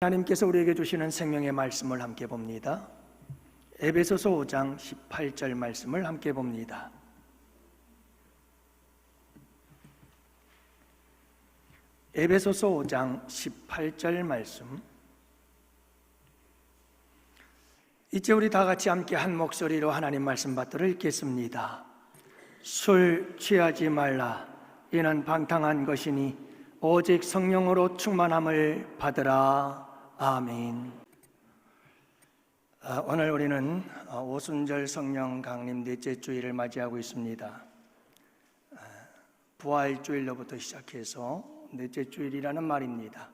하나님께서 우리에게 주시는 생명의 말씀을 함께 봅니다. 에베소서 5장 18절 말씀을 함께 봅니다. 에베소서 5장 18절 말씀. 이제 우리 다 같이 함께 한 목소리로 하나님 말씀 받들어 읽겠습니다. 술 취하지 말라. 이는 방탕한 것이니 오직 성령으로 충만함을 받으라. 아멘. 오늘 우리는 오순절 성령 강림 넷째 주일을 맞이하고 있습니다. 부활주일로부터 시작해서 넷째 주일이라는 말입니다.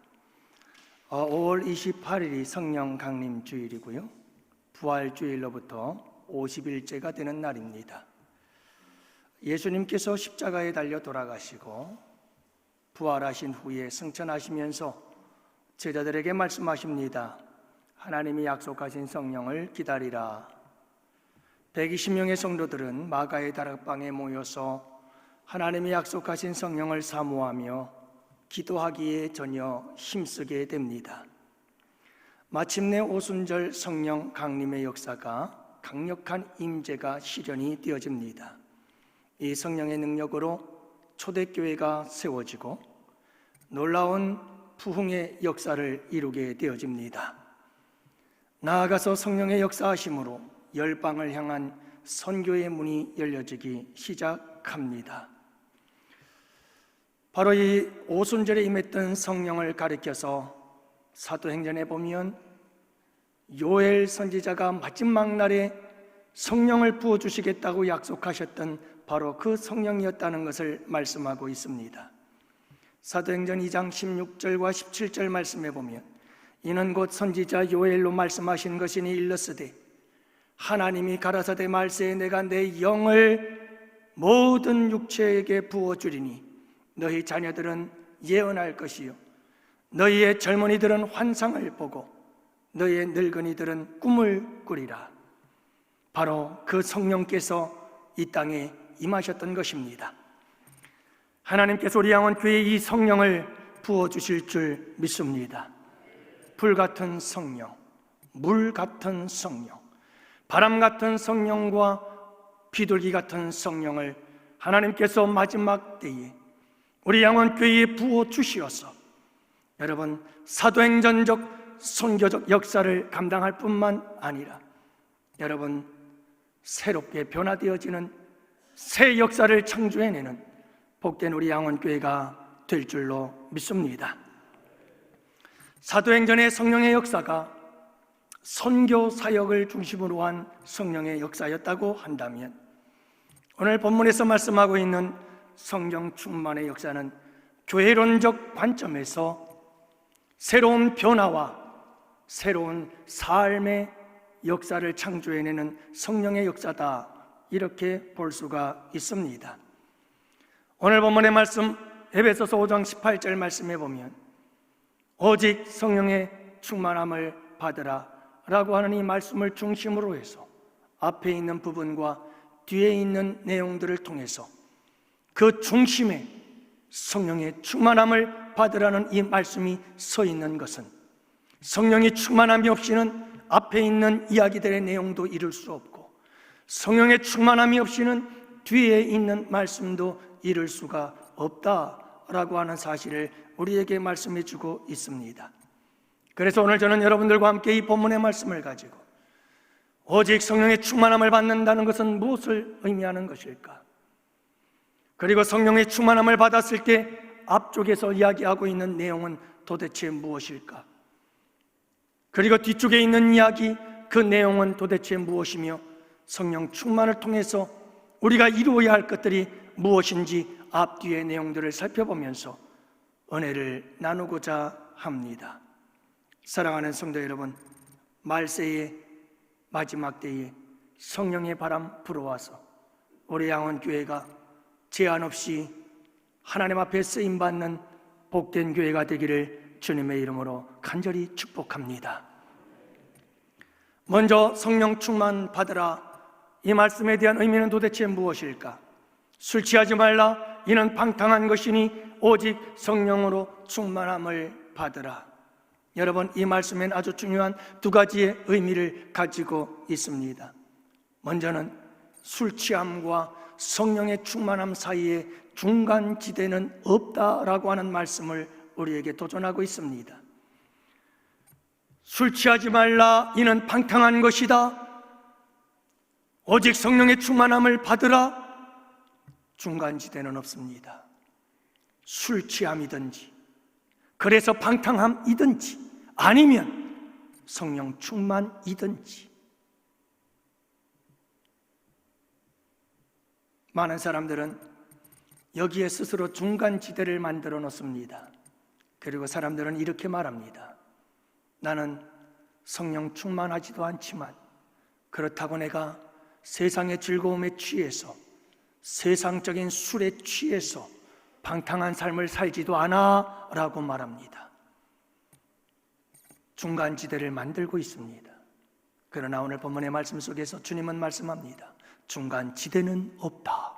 5월 28일이 성령 강림 주일이고요, 부활주일로부터 50일째가 되는 날입니다. 예수님께서 십자가에 달려 돌아가시고 부활하신 후에 승천하시면서 제자들에게 말씀하십니다. 하나님이 약속하신 성령을 기다리라. 120명의 성도들은 마가의 다락방에 모여서 하나님이 약속하신 성령을 사모하며 기도하기에 전혀 힘쓰게 됩니다. 마침내 오순절 성령 강림의 역사가 강력한 임재가 실현이 되어집니다. 이 성령의 능력으로 초대교회가 세워지고 놀라운 부흥의 역사를 이루게 되어집니다. 나아가서 성령의 역사하심으로 열방을 향한 선교의 문이 열려지기 시작합니다. 바로 이 오순절에 임했던 성령을 가리켜서 사도행전에 보면 요엘 선지자가 마지막 날에 성령을 부어주시겠다고 약속하셨던 바로 그 성령이었다는 것을 말씀하고 있습니다. 사도행전 2장 16절과 17절 말씀에 보면 이는 곧 선지자 요엘로 말씀하신 것이니 일렀으되 하나님이 가라사대 말세에 내가 내 영을 모든 육체에게 부어주리니 너희 자녀들은 예언할 것이요 너희의 젊은이들은 환상을 보고 너희의 늙은이들은 꿈을 꾸리라. 바로 그 성령께서 이 땅에 임하셨던 것입니다. 하나님께서 우리 양원교회에 이 성령을 부어주실 줄 믿습니다. 불같은 성령, 물 같은 성령, 바람 같은 성령과 비둘기 같은 성령을 하나님께서 마지막 때에 우리 양원교회에 부어주시어서 여러분 사도행전적 선교적 역사를 감당할 뿐만 아니라 여러분 새롭게 변화되어지는 새 역사를 창조해내는 복된 우리 양원교회가 될 줄로 믿습니다. 사도행전의 성령의 역사가 선교 사역을 중심으로 한 성령의 역사였다고 한다면 오늘 본문에서 말씀하고 있는 성령 충만의 역사는 교회론적 관점에서 새로운 변화와 새로운 삶의 역사를 창조해내는 성령의 역사다, 이렇게 볼 수가 있습니다. 오늘 본문의 말씀 에베소서 5장 18절 말씀에 보면 오직 성령의 충만함을 받으라 라고 하는 이 말씀을 중심으로 해서 앞에 있는 부분과 뒤에 있는 내용들을 통해서 그 중심에 성령의 충만함을 받으라는 이 말씀이 서 있는 것은 성령의 충만함이 없이는 앞에 있는 이야기들의 내용도 이룰 수 없고 성령의 충만함이 없이는 뒤에 있는 말씀도 이룰 수가 없다라고 하는 사실을 우리에게 말씀해 주고 있습니다. 그래서 오늘 저는 여러분들과 함께 이 본문의 말씀을 가지고 오직 성령의 충만함을 받는다는 것은 무엇을 의미하는 것일까? 그리고 성령의 충만함을 받았을 때 앞쪽에서 이야기하고 있는 내용은 도대체 무엇일까? 그리고 뒤쪽에 있는 이야기, 그 내용은 도대체 무엇이며 성령 충만을 통해서 우리가 이루어야 할 것들이 무엇인지 앞뒤의 내용들을 살펴보면서 은혜를 나누고자 합니다. 사랑하는 성도 여러분, 말세의 마지막 때에 성령의 바람 불어와서 우리 양원교회가 제한 없이 하나님 앞에 쓰임받는 복된 교회가 되기를 주님의 이름으로 간절히 축복합니다. 먼저 성령 충만 받으라, 이 말씀에 대한 의미는 도대체 무엇일까? 술 취하지 말라, 이는 방탕한 것이니 오직 성령으로 충만함을 받으라. 여러분, 이 말씀엔 아주 중요한 두 가지의 의미를 가지고 있습니다. 먼저는 술 취함과 성령의 충만함 사이에 중간지대는 없다라고 하는 말씀을 우리에게 도전하고 있습니다. 술 취하지 말라, 이는 방탕한 것이다. 오직 성령의 충만함을 받으라. 중간지대는 없습니다. 술 취함이든지, 그래서 방탕함이든지, 아니면 성령 충만이든지. 많은 사람들은 여기에 스스로 중간지대를 만들어 놓습니다. 그리고 사람들은 이렇게 말합니다. 나는 성령 충만하지도 않지만 그렇다고 내가 세상의 즐거움에 취해서, 세상적인 술에 취해서 방탕한 삶을 살지도 않아 라고 말합니다. 중간지대를 만들고 있습니다. 그러나 오늘 본문의 말씀 속에서 주님은 말씀합니다. 중간지대는 없다.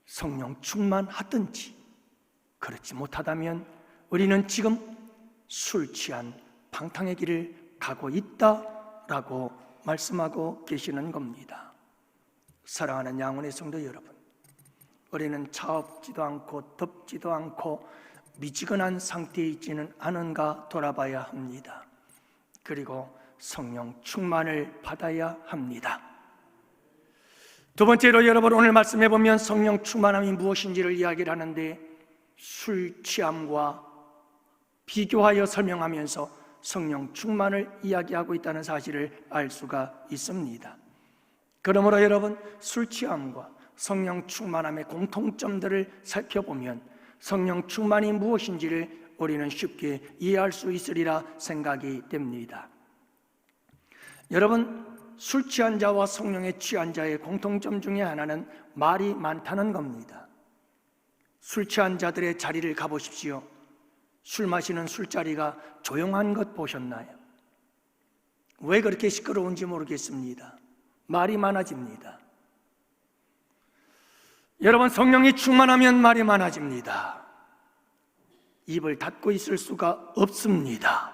성령 충만하든지, 그렇지 못하다면 우리는 지금 술 취한 방탕의 길을 가고 있다라고 말씀하고 계시는 겁니다. 사랑하는 양훈의 성도 여러분, 우리는 차갑지도 않고 덥지도 않고 미지근한 상태에 있지는 않은가 돌아봐야 합니다. 그리고 성령 충만을 받아야 합니다. 두 번째로 여러분, 오늘 말씀해 보면 성령 충만함이 무엇인지를 이야기를 하는데 술 취함과 비교하여 설명하면서 성령 충만을 이야기하고 있다는 사실을 알 수가 있습니다. 그러므로 여러분, 술 취함과 성령 충만함의 공통점들을 살펴보면 성령 충만이 무엇인지를 우리는 쉽게 이해할 수 있으리라 생각이 됩니다. 여러분, 술 취한 자와 성령에 취한 자의 공통점 중에 하나는 말이 많다는 겁니다. 술 취한 자들의 자리를 가보십시오. 술 마시는 술자리가 조용한 것 보셨나요? 왜 그렇게 시끄러운지 모르겠습니다. 말이 많아집니다. 여러분, 성령이 충만하면 말이 많아집니다. 입을 닫고 있을 수가 없습니다.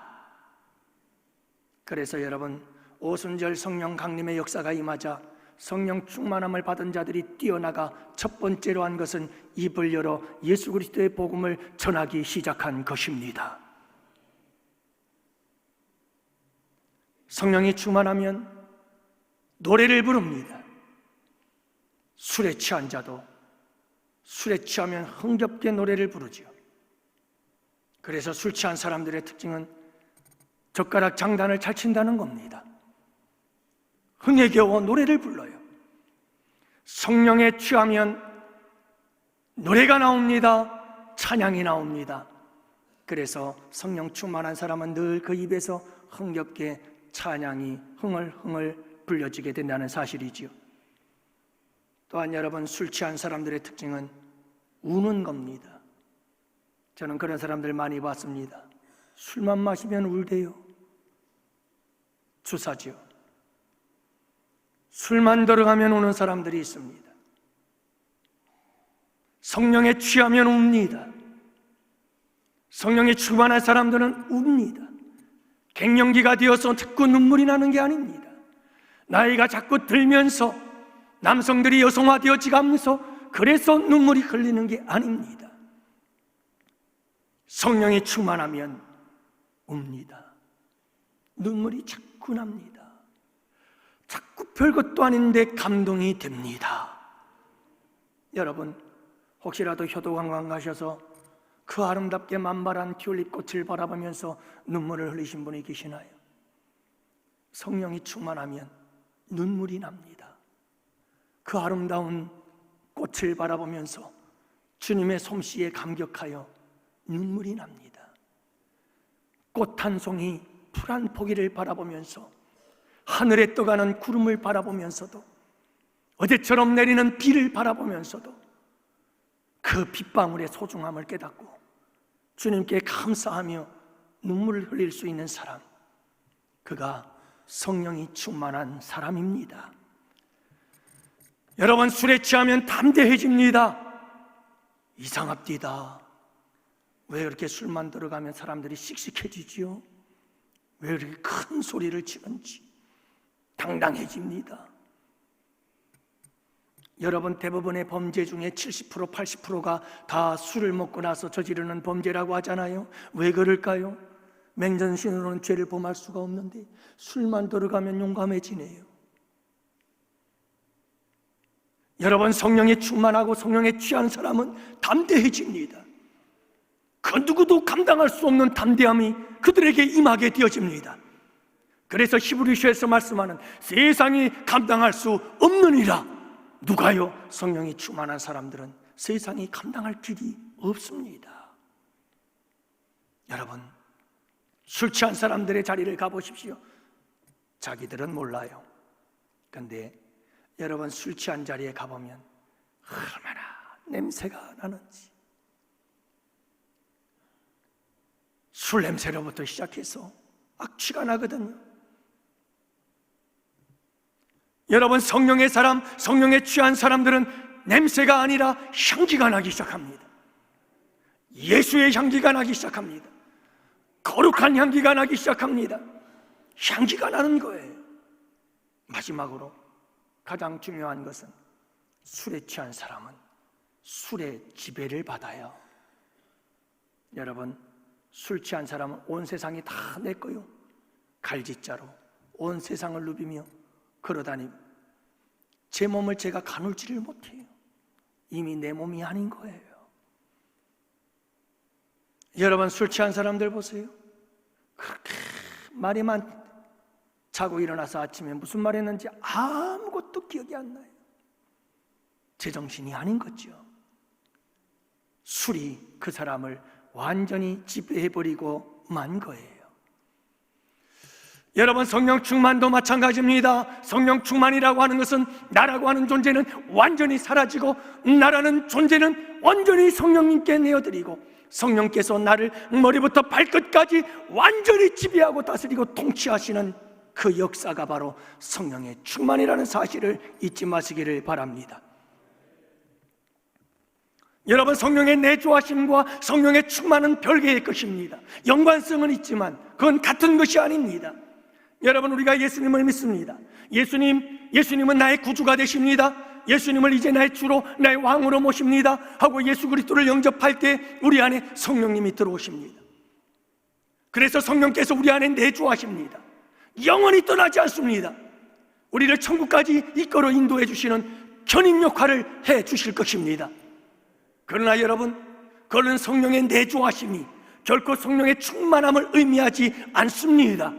그래서 여러분, 오순절 성령 강림의 역사가 임하자 성령 충만함을 받은 자들이 뛰어나가 첫 번째로 한 것은 입을 열어 예수 그리스도의 복음을 전하기 시작한 것입니다. 성령이 충만하면 노래를 부릅니다. 술에 취한 자도 술에 취하면 흥겹게 노래를 부르죠. 그래서 술 취한 사람들의 특징은 젓가락 장단을 잘 친다는 겁니다. 흥에 겨워 노래를 불러요. 성령에 취하면 노래가 나옵니다. 찬양이 나옵니다. 그래서 성령 충만한 사람은 늘 그 입에서 흥겹게 찬양이 흥얼흥얼 불려지게 된다는 사실이지요. 또한 여러분, 술 취한 사람들의 특징은 우는 겁니다. 저는 그런 사람들 많이 봤습니다. 술만 마시면 울대요. 주사지요. 술만 들어가면 우는 사람들이 있습니다. 성령에 취하면 웁니다. 성령에 충만한 사람들은 웁니다. 갱년기가 되어서 자꾸 눈물이 나는 게 아닙니다. 나이가 자꾸 들면서 남성들이 여성화되어지면서 그래서 눈물이 흘리는 게 아닙니다. 성령이 충만하면 웁니다. 눈물이 자꾸 납니다. 자꾸 별것도 아닌데 감동이 됩니다. 여러분, 혹시라도 효도관광 가셔서 그 아름답게 만발한 튤립 꽃을 바라보면서 눈물을 흘리신 분이 계시나요? 성령이 충만하면 눈물이 납니다. 그 아름다운 꽃을 바라보면서 주님의 솜씨에 감격하여 눈물이 납니다. 꽃 한 송이, 풀 한 포기를 바라보면서, 하늘에 떠가는 구름을 바라보면서도, 어제처럼 내리는 비를 바라보면서도 그 빗방울의 소중함을 깨닫고 주님께 감사하며 눈물을 흘릴 수 있는 사람, 그가 성령이 충만한 사람입니다. 여러분, 술에 취하면 담대해집니다. 이상합디다. 왜 그렇게 술만 들어가면 사람들이 씩씩해지지요? 왜 이렇게 큰 소리를 치는지 당당해집니다. 여러분, 대부분의 범죄 중에 70%, 80%가 다 술을 먹고 나서 저지르는 범죄라고 하잖아요. 왜 그럴까요? 맹전신으로는 죄를 범할 수가 없는데 술만 들어가면 용감해지네요. 여러분, 성령에 충만하고 성령에 취한 사람은 담대해집니다. 그 누구도 감당할 수 없는 담대함이 그들에게 임하게 되어집니다. 그래서 히브리서에서 말씀하는 세상이 감당할 수 없느니라. 누가요? 성령이 충만한 사람들은 세상이 감당할 길이 없습니다. 여러분, 술 취한 사람들의 자리를 가보십시오. 자기들은 몰라요. 그런데 여러분, 술 취한 자리에 가보면 얼마나 냄새가 나는지. 술 냄새로부터 시작해서 악취가 나거든요. 여러분, 성령의 사람, 성령에 취한 사람들은 냄새가 아니라 향기가 나기 시작합니다. 예수의 향기가 나기 시작합니다. 거룩한 향기가 나기 시작합니다. 향기가 나는 거예요. 마지막으로 가장 중요한 것은 술에 취한 사람은 술의 지배를 받아요. 여러분, 술 취한 사람은 온 세상이 다 내 거요. 갈짓자로 온 세상을 누비며 걸어다니고 제 몸을 제가 가눌지를 못해요. 이미 내 몸이 아닌 거예요. 여러분, 술 취한 사람들 보세요. 그렇게 말에만 자고 일어나서 아침에 무슨 말 했는지 아무것도 기억이 안 나요. 제정신이 아닌 거죠. 술이 그 사람을 완전히 지배해버리고 만 거예요. 여러분, 성령 충만도 마찬가지입니다. 성령 충만이라고 하는 것은 나라고 하는 존재는 완전히 사라지고 나라는 존재는 완전히 성령님께 내어드리고 성령께서 나를 머리부터 발끝까지 완전히 지배하고 다스리고 통치하시는 그 역사가 바로 성령의 충만이라는 사실을 잊지 마시기를 바랍니다. 여러분, 성령의 내주하심과 성령의 충만은 별개의 것입니다. 연관성은 있지만 그건 같은 것이 아닙니다. 여러분, 우리가 예수님을 믿습니다. 예수님은 나의 구주가 되십니다. 예수님을 이제 나의 주로, 나의 왕으로 모십니다 하고 예수 그리스도를 영접할 때 우리 안에 성령님이 들어오십니다. 그래서 성령께서 우리 안에 내주하십니다. 영원히 떠나지 않습니다. 우리를 천국까지 이끌어 인도해 주시는 견인 역할을 해 주실 것입니다. 그러나 여러분, 그런 성령의 내주하심이 결코 성령의 충만함을 의미하지 않습니다.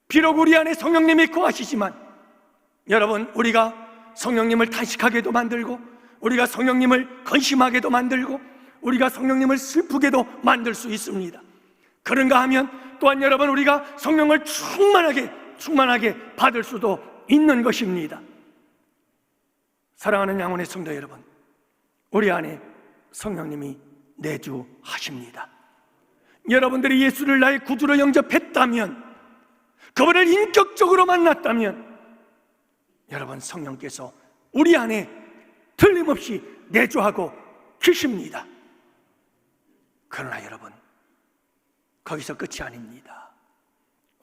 비록 우리 안에 성령님이 거하시지만 여러분, 우리가 성령님을 탄식하게도 만들고 우리가 성령님을 근심하게도 만들고 우리가 성령님을 슬프게도 만들 수 있습니다. 그런가 하면 또한 여러분, 우리가 성령을 충만하게 받을 수도 있는 것입니다. 사랑하는 양혼의 성도 여러분, 우리 안에 성령님이 내주하십니다. 여러분들이 예수를 나의 구주로 영접했다면, 그분을 인격적으로 만났다면 여러분, 성령께서 우리 안에 틀림없이 내주하고 계십니다. 그러나 여러분, 거기서 끝이 아닙니다.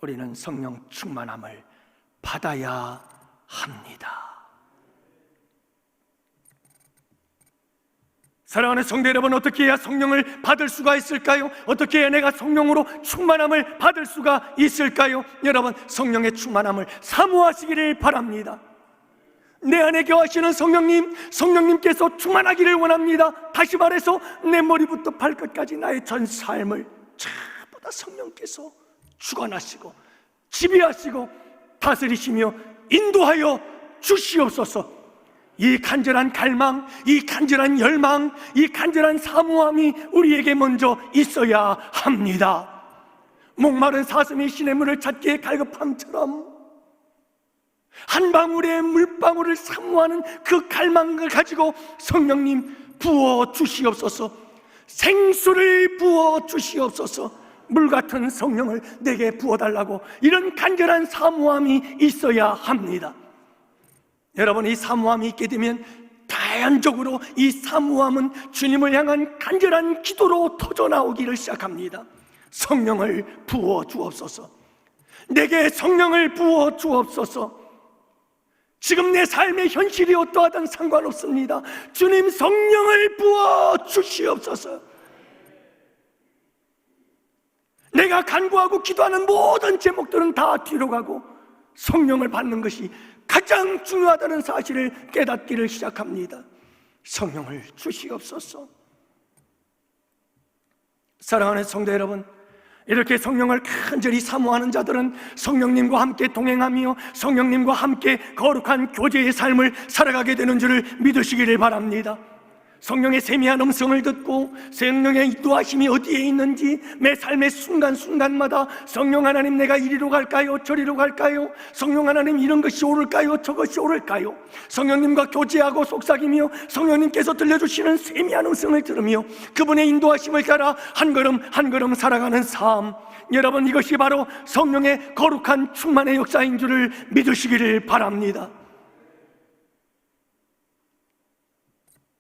우리는 성령 충만함을 받아야 합니다. 사랑하는 성도 여러분, 어떻게 해야 성령을 받을 수가 있을까요? 어떻게 해야 내가 성령으로 충만함을 받을 수가 있을까요? 여러분, 성령의 충만함을 사모하시기를 바랍니다. 내 안에 거하시는 성령님께서 충만하기를 원합니다. 다시 말해서 내 머리부터 발끝까지 나의 전 삶을 전부 다 성령께서 주관하시고 지배하시고 다스리시며 인도하여 주시옵소서. 이 간절한 갈망, 이 간절한 열망, 이 간절한 사모함이 우리에게 먼저 있어야 합니다. 목마른 사슴이 시냇물을 찾기에 갈급함처럼 한 방울의 물방울을 사모하는 그 갈망을 가지고 성령님 부어 주시옵소서. 생수를 부어 주시옵소서. 물같은 성령을 내게 부어달라고, 이런 간절한 사모함이 있어야 합니다. 여러분, 이 사모함이 있게 되면 자연적으로 이 사모함은 주님을 향한 간절한 기도로 터져나오기를 시작합니다. 성령을 부어 주옵소서. 내게 성령을 부어 주옵소서. 지금 내 삶의 현실이 어떠하든 상관없습니다. 주님 성령을 부어 주시옵소서. 내가 간구하고 기도하는 모든 제목들은 다 뒤로 가고 성령을 받는 것이 가장 중요하다는 사실을 깨닫기를 시작합니다. 성령을 주시옵소서. 사랑하는 성도 여러분, 이렇게 성령을 간절히 사모하는 자들은 성령님과 함께 동행하며 성령님과 함께 거룩한 교제의 삶을 살아가게 되는 줄을 믿으시기를 바랍니다. 성령의 세미한 음성을 듣고 성령의 인도하심이 어디에 있는지 매 삶의 순간순간마다 성령 하나님, 내가 이리로 갈까요? 저리로 갈까요? 성령 하나님, 이런 것이 옳을까요? 저것이 옳을까요? 성령님과 교제하고 속삭이며 성령님께서 들려주시는 세미한 음성을 들으며 그분의 인도하심을 따라 한 걸음 한 걸음 살아가는 삶, 여러분, 이것이 바로 성령의 거룩한 충만의 역사인 줄을 믿으시기를 바랍니다.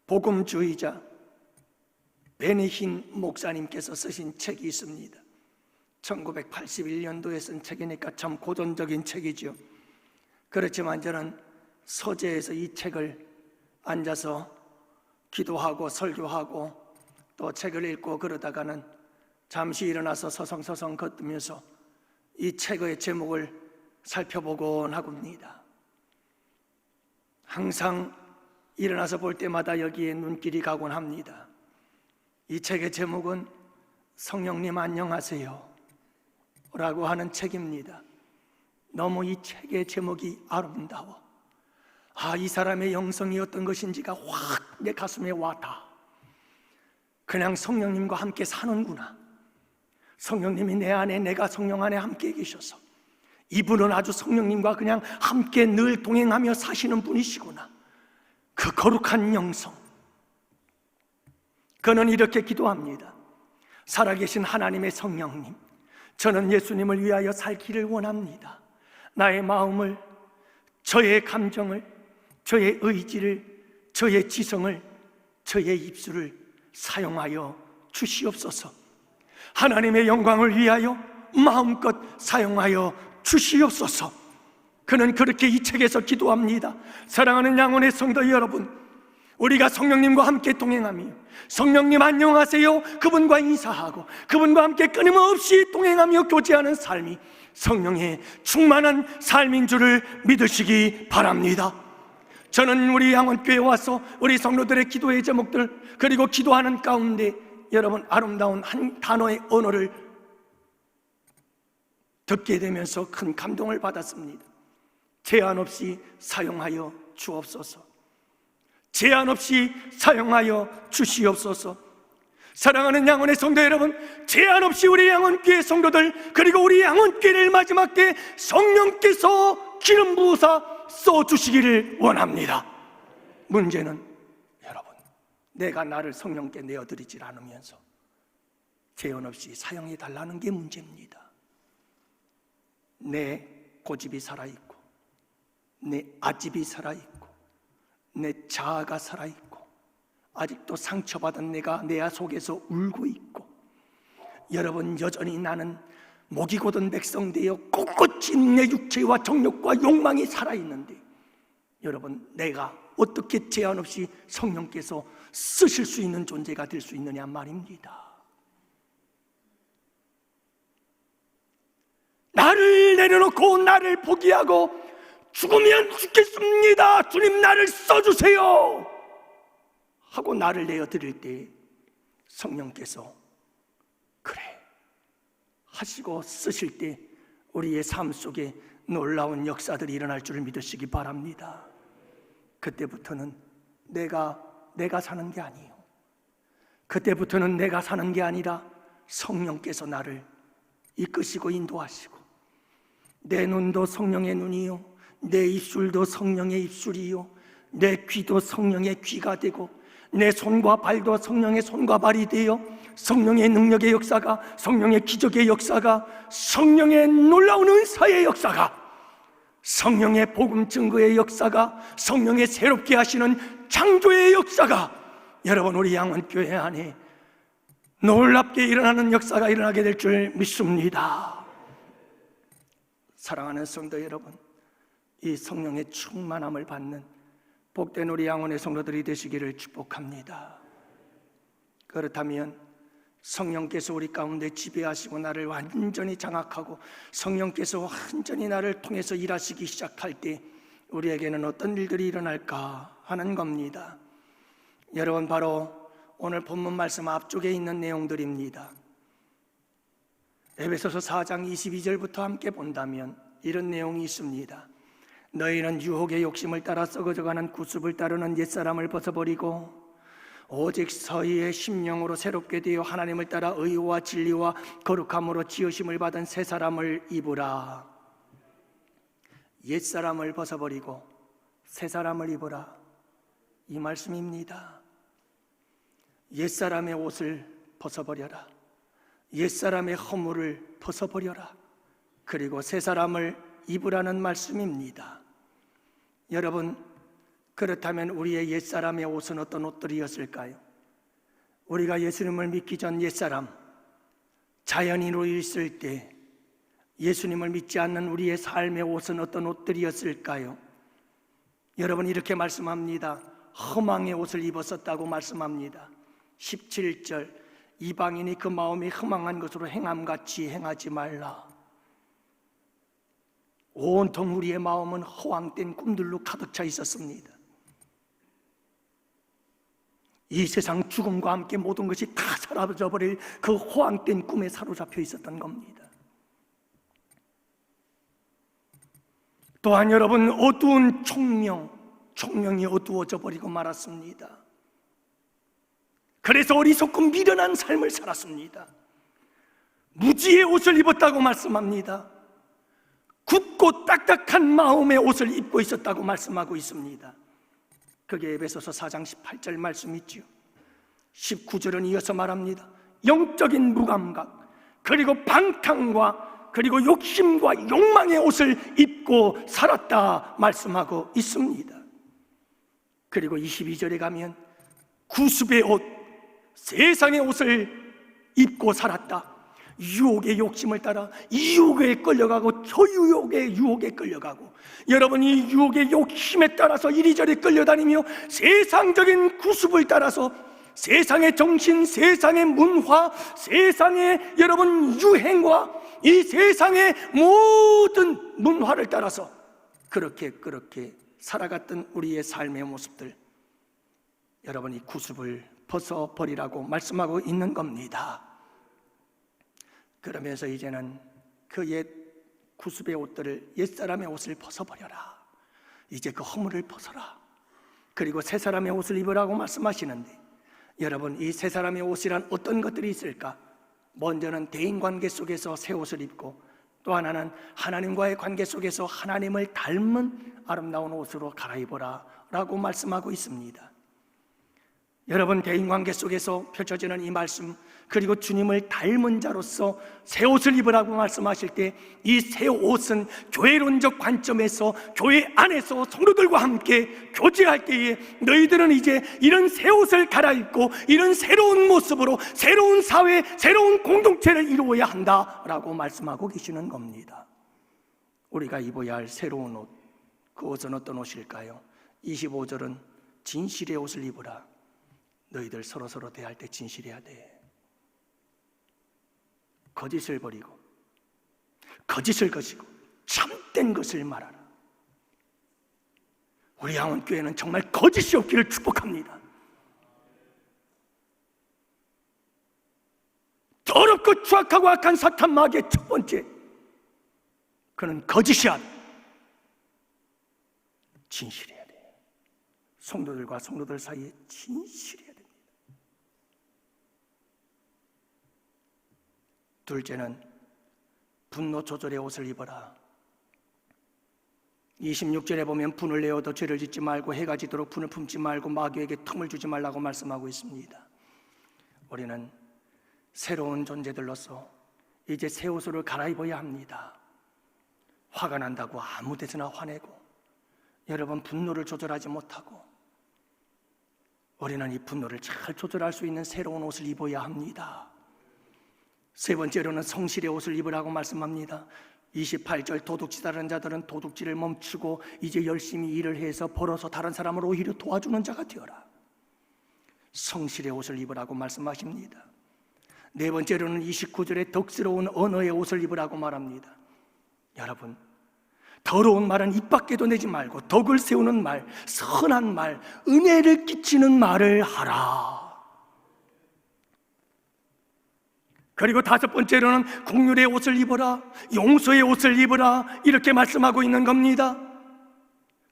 복음주의자 베니힌 목사님께서 쓰신 책이 있습니다. 1981년도에 쓴 책이니까 참 고전적인 책이죠. 그렇지만 저는 서재에서 이 책을 앉아서 기도하고 설교하고 또 책을 읽고 그러다가는 잠시 일어나서 서성서성 걷으면서 이 책의 제목을 살펴보곤 하고입니다. 항상 일어나서 볼 때마다 여기에 눈길이 가곤 합니다. 이 책의 제목은 성령님 안녕하세요 라고 하는 책입니다. 너무 이 책의 제목이 아름다워. 이 사람의 영성이 어떤 것인지가 확 내 가슴에 와닿아. 그냥 성령님과 함께 사는구나. 성령님이 내 안에, 내가 성령 안에 함께 계셔서 이분은 아주 성령님과 그냥 함께 늘 동행하며 사시는 분이시구나. 그 거룩한 영성. 그는 이렇게 기도합니다. 살아계신 하나님의 성령님, 저는 예수님을 위하여 살기를 원합니다. 나의 마음을, 저의 감정을, 저의 의지를, 저의 지성을, 저의 입술을 사용하여 주시옵소서. 하나님의 영광을 위하여 마음껏 사용하여 주시옵소서. 그는 그렇게 이 책에서 기도합니다. 사랑하는 양원의 성도 여러분, 우리가 성령님과 함께 동행하며 성령님 안녕하세요 그분과 인사하고 그분과 함께 끊임없이 동행하며 교제하는 삶이 성령의 충만한 삶인 줄을 믿으시기 바랍니다. 저는 우리 양원교회에 와서 우리 성도들의 기도의 제목들, 그리고 기도하는 가운데 여러분 아름다운 한 단어의 언어를 듣게 되면서 큰 감동을 받았습니다. 제한 없이 사용하여 주옵소서. 제한 없이 사용하여 주시옵소서. 사랑하는 양원의 성도 여러분, 제한 없이 우리 양원교회 성도들, 그리고 우리 양원교회를 마지막 때 성령께서 기름 부으사 써주시기를 원합니다. 문제는 여러분, 내가 나를 성령께 내어드리질 않으면서 제한 없이 사용해 달라는 게 문제입니다. 내 고집이 살아있고, 내 아집이 살아있고, 내 자아가 살아있고, 아직도 상처받은 내가 내 속에서 울고 있고, 여러분, 여전히 나는 목이 곧은 백성 되어 꼿꼿이 내 육체와 정욕과 욕망이 살아있는데, 여러분, 내가 어떻게 제한 없이 성령께서 쓰실 수 있는 존재가 될 수 있느냐 말입니다. 나를 내려놓고 나를 포기하고 죽으면 죽겠습니다, 주님 나를 써주세요 하고 나를 내어드릴 때 성령께서 그래 하시고 쓰실 때 우리의 삶 속에 놀라운 역사들이 일어날 줄을 믿으시기 바랍니다. 그때부터는 내가 사는 게 아니에요. 그때부터는 내가 사는 게 아니라 성령께서 나를 이끄시고 인도하시고, 내 눈도 성령의 눈이요, 내 입술도 성령의 입술이요, 내 귀도 성령의 귀가 되고, 내 손과 발도 성령의 손과 발이 되어 성령의 능력의 역사가, 성령의 기적의 역사가, 성령의 놀라운 은사의 역사가, 성령의 복음 증거의 역사가, 성령의 새롭게 하시는 창조의 역사가 여러분 우리 양원교회 안에 놀랍게 일어나는 역사가 일어나게 될 줄 믿습니다. 사랑하는 성도 여러분, 이 성령의 충만함을 받는 복된 우리 양원의 성도들이 되시기를 축복합니다. 그렇다면 성령께서 우리 가운데 지배하시고 나를 완전히 장악하고 성령께서 완전히 나를 통해서 일하시기 시작할 때 우리에게는 어떤 일들이 일어날까 하는 겁니다. 여러분, 바로 오늘 본문 말씀 앞쪽에 있는 내용들입니다. 에베소서 4장 22절부터 함께 본다면 이런 내용이 있습니다. 너희는 유혹의 욕심을 따라 썩어져가는 구습을 따르는 옛사람을 벗어버리고 오직 서희의 심령으로 새롭게 되어 하나님을 따라 의와 진리와 거룩함으로 지으심을 받은 새 사람을 입으라. 옛사람을 벗어버리고 새 사람을 입으라, 이 말씀입니다. 옛사람의 옷을 벗어버려라. 옛사람의 허물을 벗어버려라. 그리고 새 사람을 입으라는 말씀입니다. 여러분, 그렇다면 우리의 옛사람의 옷은 어떤 옷들이었을까요? 우리가 예수님을 믿기 전 옛사람, 자연인으로 있을 때 예수님을 믿지 않는 우리의 삶의 옷은 어떤 옷들이었을까요? 여러분, 이렇게 말씀합니다. 허망의 옷을 입었었다고 말씀합니다. 17절, 이방인이 그 마음이 허망한 것으로 행함같이 행하지 말라. 온통 우리의 마음은 허황된 꿈들로 가득 차 있었습니다. 이 세상 죽음과 함께 모든 것이 다 사라져버릴 그 허황된 꿈에 사로잡혀 있었던 겁니다. 또한 여러분, 어두운 총명이 어두워져 버리고 말았습니다. 그래서 어리석고 미련한 삶을 살았습니다. 무지의 옷을 입었다고 말씀합니다. 굳고 딱딱한 마음의 옷을 입고 있었다고 말씀하고 있습니다. 그게 에베소서 4장 18절 말씀이지요. 19절은 이어서 말합니다. 영적인 무감각, 그리고 방탕과 그리고 욕심과 욕망의 옷을 입고 살았다 말씀하고 있습니다. 그리고 22절에 가면 구습의 옷, 세상의 옷을 입고 살았다. 유혹의 욕심을 따라 유혹에 끌려가고 저유혹의 유혹에 끌려가고, 여러분, 이 유혹의 욕심에 따라서 이리저리 끌려다니며 세상적인 구습을 따라서 세상의 정신, 세상의 문화, 세상의 여러분 유행과 이 세상의 모든 문화를 따라서 그렇게 살아갔던 우리의 삶의 모습들, 여러분, 이 구습을 벗어버리라고 말씀하고 있는 겁니다. 그러면서 이제는 그 옛 구습의 옷들을, 옛사람의 옷을 벗어버려라. 이제 그 허물을 벗어라. 그리고 새 사람의 옷을 입으라고 말씀하시는데, 여러분, 이 새 사람의 옷이란 어떤 것들이 있을까? 먼저는 대인관계 속에서 새 옷을 입고, 또 하나는 하나님과의 관계 속에서 하나님을 닮은 아름다운 옷으로 갈아입어라 라고 말씀하고 있습니다. 여러분, 대인관계 속에서 펼쳐지는 이 말씀, 그리고 주님을 닮은 자로서 새 옷을 입으라고 말씀하실 때, 이 새 옷은 교회론적 관점에서 교회 안에서 성도들과 함께 교제할 때에 너희들은 이제 이런 새 옷을 갈아입고 이런 새로운 모습으로 새로운 사회, 새로운 공동체를 이루어야 한다라고 말씀하고 계시는 겁니다. 우리가 입어야 할 새로운 옷, 그 옷은 어떤 옷일까요? 25절은 진실의 옷을 입으라. 너희들 서로 대할 때 진실해야 돼. 거짓을 버리고 거짓을 거지고 참된 것을 말하라. 우리 양원교회는 정말 거짓이 없기를 축복합니다. 더럽고 추악하고 악한 사탄 마귀의 첫 번째, 그는 거짓이야. 진실해야 돼. 성도들과 성도들 사이에 진실해야 됩니다. 둘째는 분노 조절의 옷을 입어라. 26절에 보면 분을 내어도 죄를 짓지 말고 해가 지도록 분을 품지 말고 마귀에게 틈을 주지 말라고 말씀하고 있습니다. 우리는 새로운 존재들로서 이제 새 옷을 갈아입어야 합니다. 화가 난다고 아무 데서나 화내고, 여러분, 분노를 조절하지 못하고 우리는 이 분노를 잘 조절할 수 있는 새로운 옷을 입어야 합니다. 세 번째로는 성실의 옷을 입으라고 말씀합니다. 28절, 도둑질하는 자들은 도둑질을 멈추고 이제 열심히 일을 해서 벌어서 다른 사람을 오히려 도와주는 자가 되어라. 성실의 옷을 입으라고 말씀하십니다. 네 번째로는 29절에 덕스러운 언어의 옷을 입으라고 말합니다. 여러분, 더러운 말은 입 밖에도 내지 말고 덕을 세우는 말, 선한 말, 은혜를 끼치는 말을 하라. 그리고 다섯 번째로는 긍휼의 옷을 입어라, 용서의 옷을 입어라, 이렇게 말씀하고 있는 겁니다.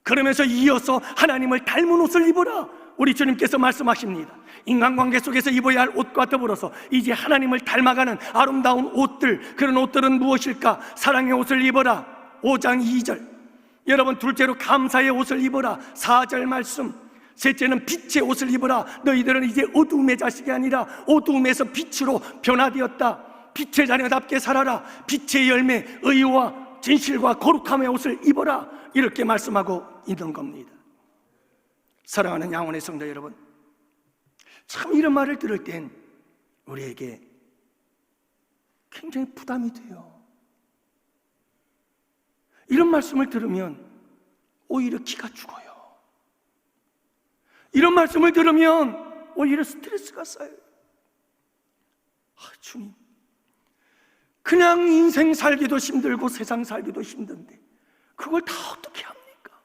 그러면서 이어서 하나님을 닮은 옷을 입어라, 우리 주님께서 말씀하십니다. 인간관계 속에서 입어야 할 옷과 더불어서 이제 하나님을 닮아가는 아름다운 옷들, 그런 옷들은 무엇일까? 사랑의 옷을 입어라, 5장 2절. 여러분, 둘째로 감사의 옷을 입어라, 4절 말씀. 셋째는 빛의 옷을 입어라, 너희들은 이제 어두움의 자식이 아니라 어두움에서 빛으로 변화되었다. 빛의 자녀답게 살아라. 빛의 열매, 의와 진실과 거룩함의 옷을 입어라, 이렇게 말씀하고 있는 겁니다. 사랑하는 양원의 성도 여러분, 참 이런 말을 들을 땐 우리에게 굉장히 부담이 돼요. 이런 말씀을 들으면 오히려 기가 죽어요. 이런 말씀을 들으면 오히려 스트레스가 쌓여요. 주님, 그냥 인생 살기도 힘들고 세상 살기도 힘든데 그걸 다 어떻게 합니까?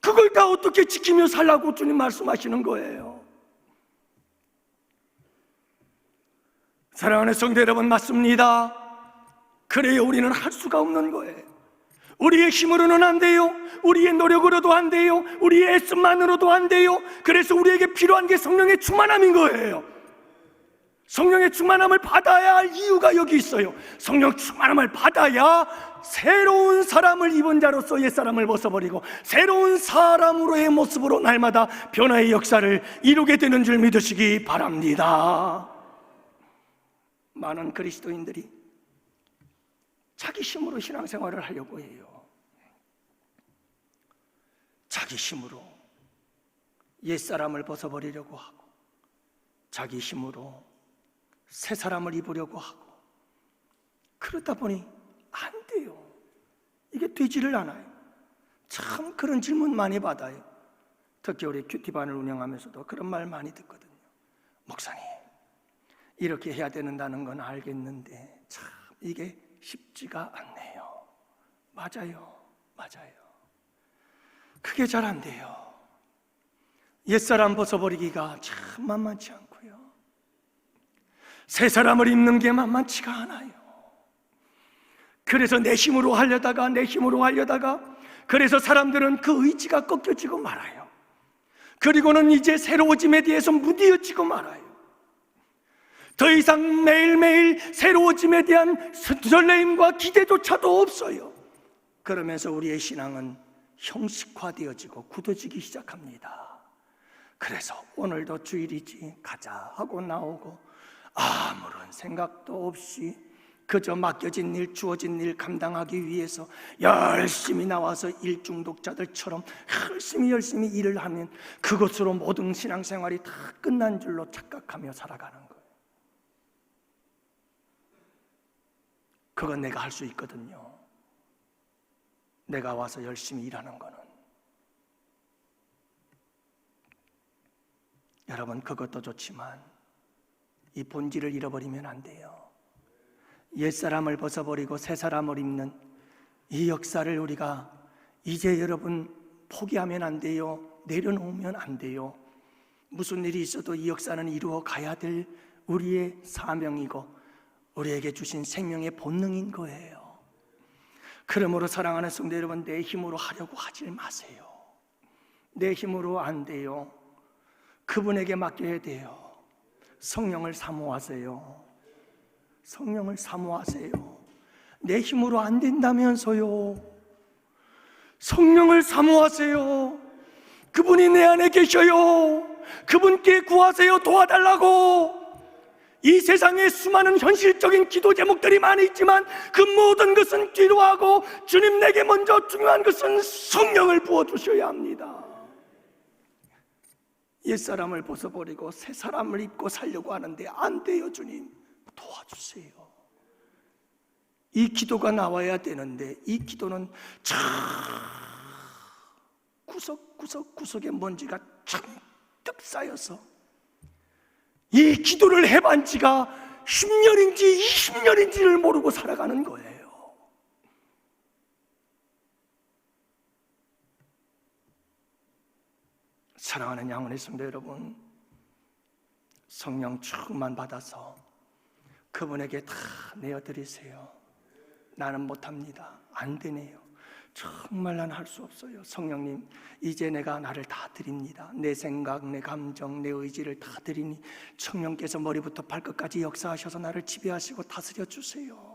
그걸 다 어떻게 지키며 살라고 주님 말씀하시는 거예요. 사랑하는 성도 여러분, 맞습니다. 그래요, 우리는 할 수가 없는 거예요. 우리의 힘으로는 안 돼요. 우리의 노력으로도 안 돼요. 우리의 애씀만으로도 안 돼요. 그래서 우리에게 필요한 게 성령의 충만함인 거예요. 성령의 충만함을 받아야 할 이유가 여기 있어요. 성령 충만함을 받아야 새로운 사람을 입은 자로서 옛사람을 벗어버리고 새로운 사람으로의 모습으로 날마다 변화의 역사를 이루게 되는 줄 믿으시기 바랍니다. 많은 그리스도인들이 자기 힘으로 신앙생활을 하려고 해요. 자기 힘으로 옛사람을 벗어버리려고 하고 자기 힘으로 새 사람을 입으려고 하고, 그러다 보니 안 돼요. 이게 되지를 않아요. 참 그런 질문 많이 받아요. 특히 우리 큐티반을 운영하면서도 그런 말 많이 듣거든요. 목사님, 이렇게 해야 된다는 건 알겠는데 참 이게 쉽지가 않네요. 맞아요. 그게 잘 안 돼요. 옛사람 벗어버리기가 참 만만치 않고요, 새 사람을 입는 게 만만치가 않아요. 그래서 내 힘으로 하려다가 그래서 사람들은 그 의지가 꺾여지고 말아요. 그리고는 이제 새로워짐에 대해서 무뎌지고 말아요. 더 이상 매일매일 새로워짐에 대한 설레임과 기대조차도 없어요. 그러면서 우리의 신앙은 형식화되어지고 굳어지기 시작합니다. 그래서 오늘도 주일이지 가자 하고 나오고 아무런 생각도 없이 그저 맡겨진 일, 주어진 일 감당하기 위해서 열심히 나와서 일 중독자들처럼 열심히 일을 하면 그것으로 모든 신앙생활이 다 끝난 줄로 착각하며 살아가는 거예요. 그건 내가 할 수 있거든요. 내가 와서 열심히 일하는 거는. 여러분, 그것도 좋지만 이 본질을 잃어버리면 안 돼요. 옛사람을 벗어버리고 새사람을 입는 이 역사를 우리가 이제 여러분 포기하면 안 돼요. 내려놓으면 안 돼요. 무슨 일이 있어도 이 역사는 이루어 가야 될 우리의 사명이고 우리에게 주신 생명의 본능인 거예요. 그러므로 사랑하는 성도 여러분, 내 힘으로 하려고 하질 마세요. 내 힘으로 안 돼요. 그분에게 맡겨야 돼요. 성령을 사모하세요. 성령을 사모하세요. 내 힘으로 안 된다면서요. 성령을 사모하세요. 그분이 내 안에 계셔요. 그분께 구하세요. 도와달라고. 이 세상에 수많은 현실적인 기도 제목들이 많이 있지만 그 모든 것은 뒤로 하고 주님, 내게 먼저 중요한 것은 성령을 부어주셔야 합니다. 옛사람을 벗어버리고 새 사람을 입고 살려고 하는데 안 돼요. 주님 도와주세요. 이 기도가 나와야 되는데 이 기도는 참 구석구석구석에 먼지가 잔뜩 쌓여서 이 기도를 해본 지가 10년인지 20년인지를 모르고 살아가는 거예요. 사랑하는 양원의 성도 여러분, 성령 충만 받아서 그분에게 다 내어드리세요. 나는 못합니다. 안 되네요. 정말 난 할 수 없어요. 성령님, 이제 내가 나를 다 드립니다. 내 생각, 내 감정, 내 의지를 다 드리니 성령께서 머리부터 발끝까지 역사하셔서 나를 지배하시고 다스려 주세요.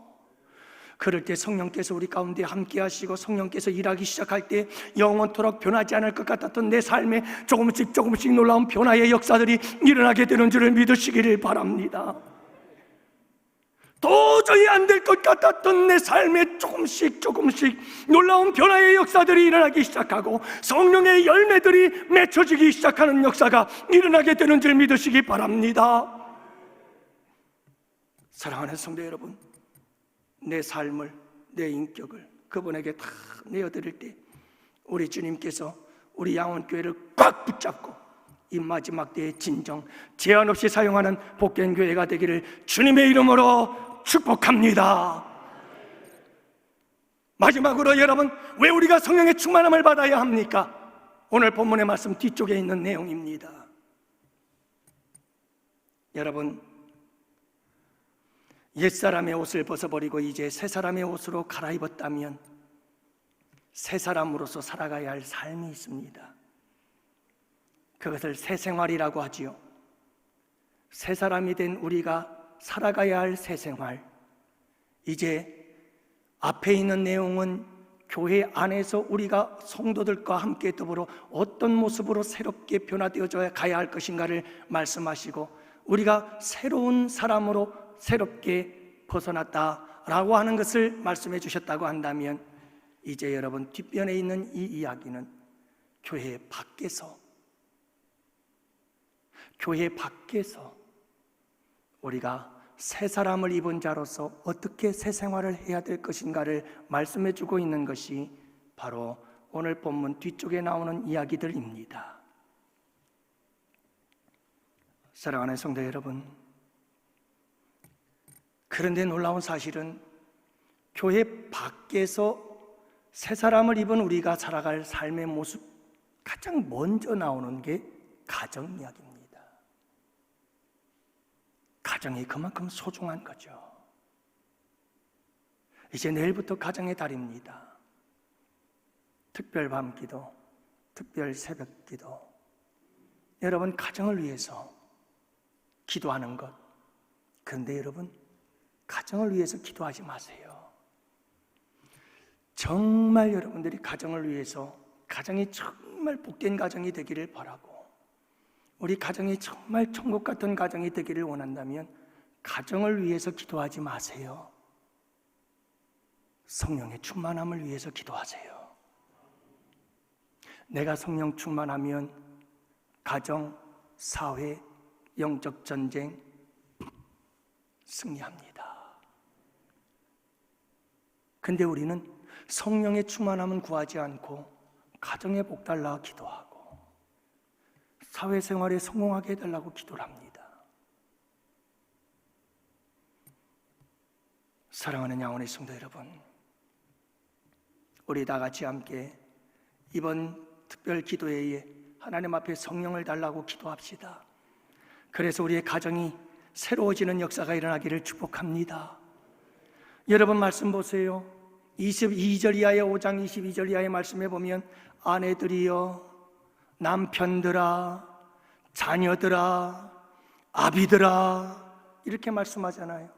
그럴 때 성령께서 우리 가운데 함께 하시고 성령께서 일하기 시작할 때 영원토록 변하지 않을 것 같았던 내 삶에 조금씩 놀라운 변화의 역사들이 일어나게 되는 줄을 믿으시기를 바랍니다. 도저히 안 될 것 같았던 내 삶에 조금씩 놀라운 변화의 역사들이 일어나기 시작하고 성령의 열매들이 맺혀지기 시작하는 역사가 일어나게 되는 줄 믿으시기 바랍니다. 사랑하는 성도 여러분, 내 삶을, 내 인격을 그분에게 다 내어드릴 때 우리 주님께서 우리 양원교회를 꽉 붙잡고 이 마지막 때의 진정 제한 없이 사용하는 복된교회가 되기를 주님의 이름으로 축복합니다. 마지막으로 여러분, 왜 우리가 성령의 충만함을 받아야 합니까? 오늘 본문의 말씀 뒤쪽에 있는 내용입니다. 여러분, 옛사람의 옷을 벗어버리고 이제 새사람의 옷으로 갈아입었다면 새사람으로서 살아가야 할 삶이 있습니다. 그것을 새생활이라고 하지요. 새사람이 된 우리가 살아가야 할 새생활, 이제 앞에 있는 내용은 교회 안에서 우리가 성도들과 함께 더불어 어떤 모습으로 새롭게 변화되어져야 가야 할 것인가를 말씀하시고 우리가 새로운 사람으로 새롭게 벗어났다라고 하는 것을 말씀해 주셨다고 한다면 이제 여러분 뒷변에 있는 이 이야기는 교회 밖에서 우리가 새 사람을 입은 자로서 어떻게 새 생활을 해야 될 것인가를 말씀해 주고 있는 것이 바로 오늘 본문 뒤쪽에 나오는 이야기들입니다. 사랑하는 성도 여러분, 그런데 놀라운 사실은 교회 밖에서 새 사람을 입은 우리가 살아갈 삶의 모습 가장 먼저 나오는 게 가정 이야기입니다. 가정이 그만큼 소중한 거죠. 이제 내일부터 가정의 달입니다. 특별 밤기도, 특별 새벽기도, 여러분 가정을 위해서 기도하는 것. 그런데 여러분 가정을 위해서 기도하지 마세요. 정말 여러분들이 가정을 위해서 가정이 정말 복된 가정이 되기를 바라고 우리 가정이 정말 천국 같은 가정이 되기를 원한다면 가정을 위해서 기도하지 마세요. 성령의 충만함을 위해서 기도하세요. 내가 성령 충만하면 가정, 사회, 영적 전쟁 승리합니다. 근데 우리는 성령의 충만함은 구하지 않고 가정의 복 달라 기도하고 사회생활에 성공하게 해달라고 기도를 합니다. 사랑하는 양원의 성도 여러분, 우리 다 같이 함께 이번 특별 기도회에 하나님 앞에 성령을 달라고 기도합시다. 그래서 우리의 가정이 새로워지는 역사가 일어나기를 축복합니다. 여러분 말씀 보세요. 22절 이하의 5장 22절 이하의 말씀에 보면 아내들이여 남편들아, 자녀들아, 아비들아 이렇게 말씀하잖아요.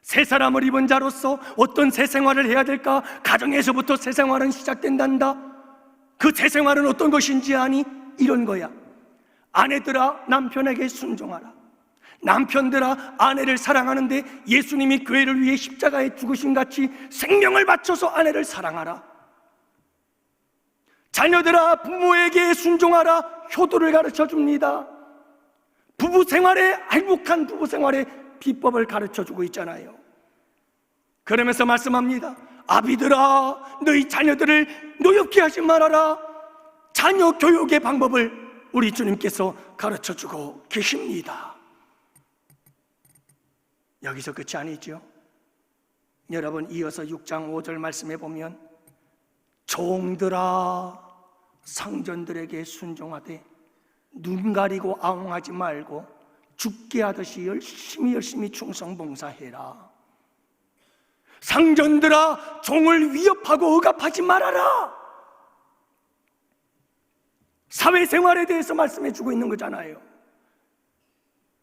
새 사람을 입은 자로서 어떤 새 생활을 해야 될까? 가정에서부터 새 생활은 시작된단다. 그 새 생활은 어떤 것인지 아니? 이런 거야. 아내들아 남편에게 순종하라. 남편들아 아내를 사랑하는데 예수님이 교회를 위해 십자가에 죽으신 같이 생명을 바쳐서 아내를 사랑하라. 자녀들아 부모에게 순종하라 효도를 가르쳐 줍니다. 부부 생활에, 행복한 부부 생활의 비법을 가르쳐 주고 있잖아요. 그러면서 말씀합니다. 아비들아 너희 자녀들을 노엽게 하지 말아라. 자녀 교육의 방법을 우리 주님께서 가르쳐 주고 계십니다. 여기서 끝이 아니죠. 여러분 이어서 6장 5절 말씀해 보면 종들아 상전들에게 순종하되 눈 가리고 아웅하지 말고 죽게 하듯이 열심히 충성 봉사해라. 상전들아 종을 위협하고 억압하지 말아라. 사회생활에 대해서 말씀해 주고 있는 거잖아요.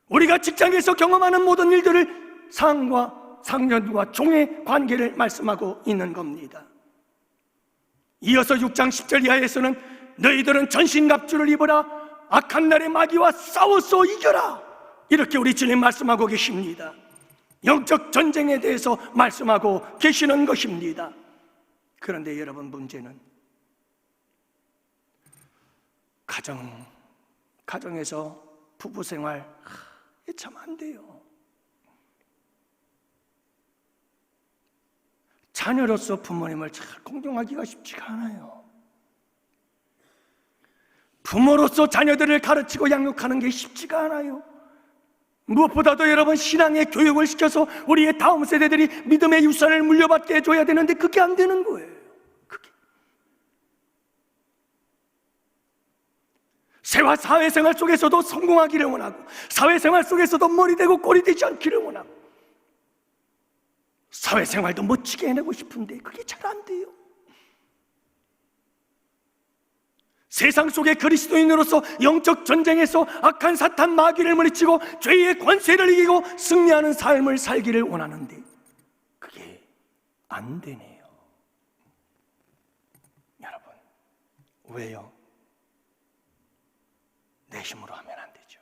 우리가 직장에서 경험하는 모든 일들을 상과 상전과 종의 관계를 말씀하고 있는 겁니다. 이어서 6장 10절 이하에서는 너희들은 전신갑주를 입어라. 악한 날의 마귀와 싸워서 이겨라. 이렇게 우리 주님 말씀하고 계십니다. 영적 전쟁에 대해서 말씀하고 계시는 것입니다. 그런데 여러분 문제는 가정에서 부부생활 참 안 돼요. 자녀로서 부모님을 잘 공경하기가 쉽지가 않아요. 부모로서 자녀들을 가르치고 양육하는 게 쉽지가 않아요. 무엇보다도 여러분 신앙의 교육을 시켜서 우리의 다음 세대들이 믿음의 유산을 물려받게 해줘야 되는데 그게 안 되는 거예요. 사회생활 속에서도 성공하기를 원하고 사회생활 속에서도 머리 대고 꼬리 대지 않기를 원하고 사회생활도 멋지게 해내고 싶은데 그게 잘 안 돼요. 세상 속의 그리스도인으로서 영적 전쟁에서 악한 사탄 마귀를 물리치고 죄의 권세를 이기고 승리하는 삶을 살기를 원하는데 그게 안 되네요. 여러분 왜요? 내 힘으로 하면 안 되죠.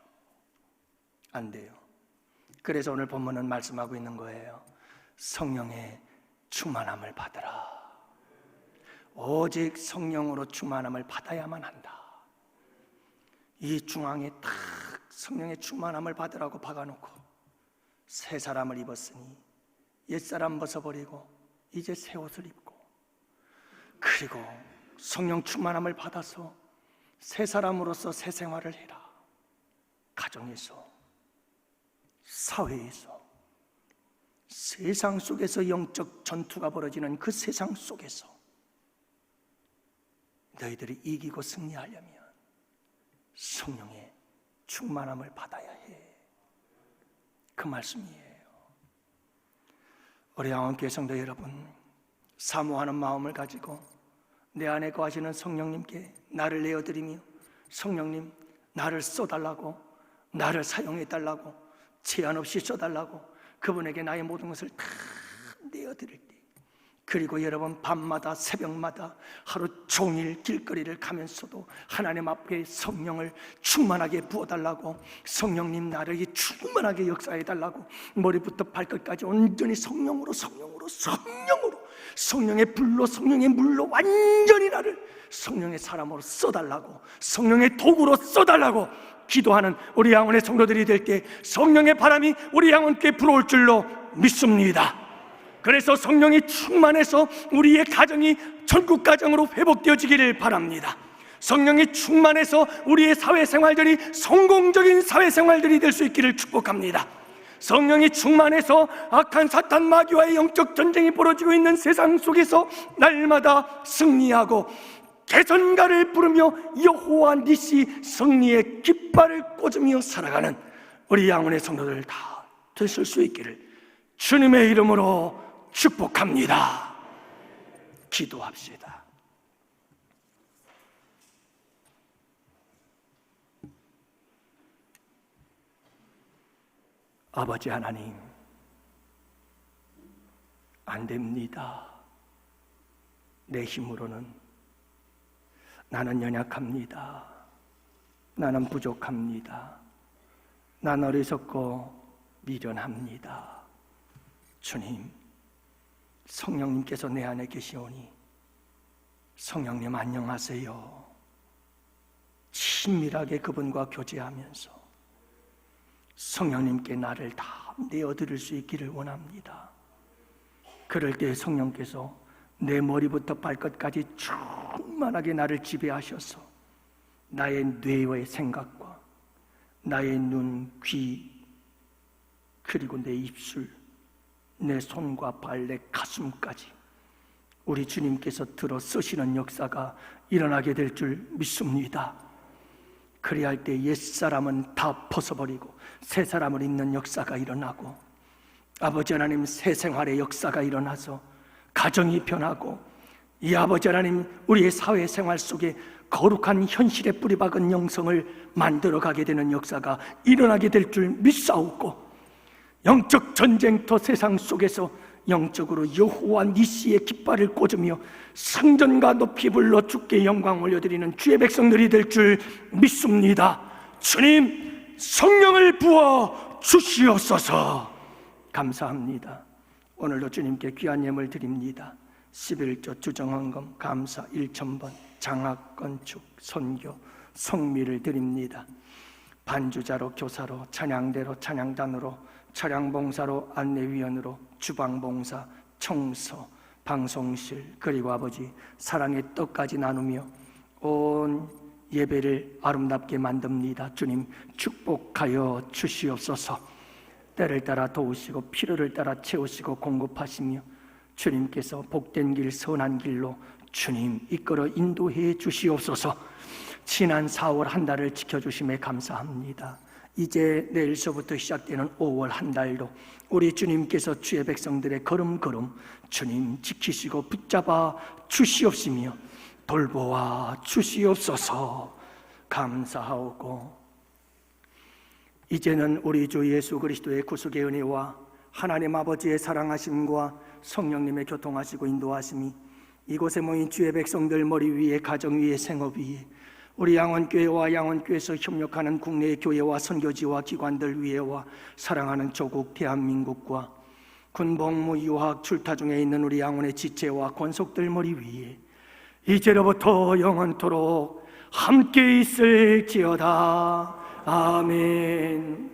안 돼요. 그래서 오늘 본문은 말씀하고 있는 거예요. 성령의 충만함을 받으라. 오직 성령으로 충만함을 받아야만 한다. 이 중앙에 딱 성령의 충만함을 받으라고 박아놓고 새 사람을 입었으니 옛사람 벗어버리고 이제 새 옷을 입고 그리고 성령 충만함을 받아서 새 사람으로서 새 생활을 해라. 가정에서, 사회에서, 세상 속에서 영적 전투가 벌어지는 그 세상 속에서 너희들이 이기고 승리하려면 성령의 충만함을 받아야 해. 그 말씀이에요. 우리 양원교회 성도 여러분, 사모하는 마음을 가지고 내 안에 거하시는 성령님께 나를 내어드리며 성령님 나를 써달라고, 나를 사용해달라고, 제한 없이 써달라고 그분에게 나의 모든 것을 다 내어드릴 때, 그리고 여러분 밤마다 새벽마다 하루 종일 길거리를 가면서도 하나님 앞에 성령을 충만하게 부어달라고, 성령님 나를 충만하게 역사해달라고, 머리부터 발끝까지 온전히 성령으로 성령의 불로, 성령의 물로 완전히 나를 성령의 사람으로 써달라고, 성령의 도구로 써달라고 기도하는 우리 양원의 성도들이 될 때 성령의 바람이 우리 양원께 불어올 줄로 믿습니다. 그래서 성령이 충만해서 우리의 가정이 천국 가정으로 회복되어지기를 바랍니다. 성령이 충만해서 우리의 사회생활들이 성공적인 사회생활들이 될 수 있기를 축복합니다. 성령이 충만해서 악한 사탄 마귀와의 영적 전쟁이 벌어지고 있는 세상 속에서 날마다 승리하고 개선가를 부르며 여호와 니시 승리의 깃발을 꽂으며 살아가는 우리 양원의 성도들 다 되실 수 있기를 주님의 이름으로 축복합니다. 기도합시다. 아버지 하나님, 안 됩니다. 내 힘으로는 나는 연약합니다. 나는 부족합니다. 난 어리석고 미련합니다. 주님, 성령님께서 내 안에 계시오니 성령님 안녕하세요. 친밀하게 그분과 교제하면서 성령님께 나를 다 내어드릴 수 있기를 원합니다. 그럴 때 성령께서 내 머리부터 발끝까지 충만하게 나를 지배하셔서 나의 뇌의 생각과 나의 눈, 귀, 그리고 내 입술, 내 손과 발, 내 가슴까지 우리 주님께서 들어 쓰시는 역사가 일어나게 될 줄 믿습니다. 그리할 때 옛사람은 다 벗어버리고 새 사람을 입는 역사가 일어나고, 아버지 하나님 새 생활의 역사가 일어나서 가정이 변하고, 이 아버지 하나님 우리의 사회생활 속에 거룩한 현실에 뿌리박은 영성을 만들어가게 되는 역사가 일어나게 될 줄 믿사오고, 영적 전쟁터 세상 속에서 영적으로 여호와 니시의 깃발을 꽂으며 성전과 높이 불러 주께 영광 올려드리는 주의 백성들이 될 줄 믿습니다. 주님, 성령을 부어 주시옵소서. 감사합니다. 오늘도 주님께 귀한 예물 드립니다. 11조 주정헌금 감사 1,000번, 장학, 건축, 선교, 성미를 드립니다. 반주자로, 교사로, 찬양대로, 찬양단으로, 차량봉사로, 안내위원으로, 주방봉사, 청소, 방송실, 그리고 아버지 사랑의 떡까지 나누며 온 예배를 아름답게 만듭니다. 주님 축복하여 주시옵소서. 때를 따라 도우시고 필요를 따라 채우시고 공급하시며 주님께서 복된 길, 선한 길로 주님 이끌어 인도해 주시옵소서. 지난 4월 한 달을 지켜주심에 감사합니다. 이제 내일서부터 시작되는 5월 한 달도 우리 주님께서 주의 백성들의 걸음걸음 주님 지키시고 붙잡아 주시옵시며 돌보아 주시옵소서. 감사하오고, 이제는 우리 주 예수 그리스도의 구속의 은혜와 하나님 아버지의 사랑하심과 성령님의 교통하시고 인도하심이 이곳에 모인 주의 백성들 머리 위에, 가정 위에, 생업 위에, 우리 양원교회와 양원교회에서 협력하는 국내의 교회와 선교지와 기관들 위에와 사랑하는 조국 대한민국과 군복무, 유학, 출타 중에 있는 우리 양원의 지체와 권속들 머리 위에 이제로부터 영원토록 함께 있을지어다. 아멘.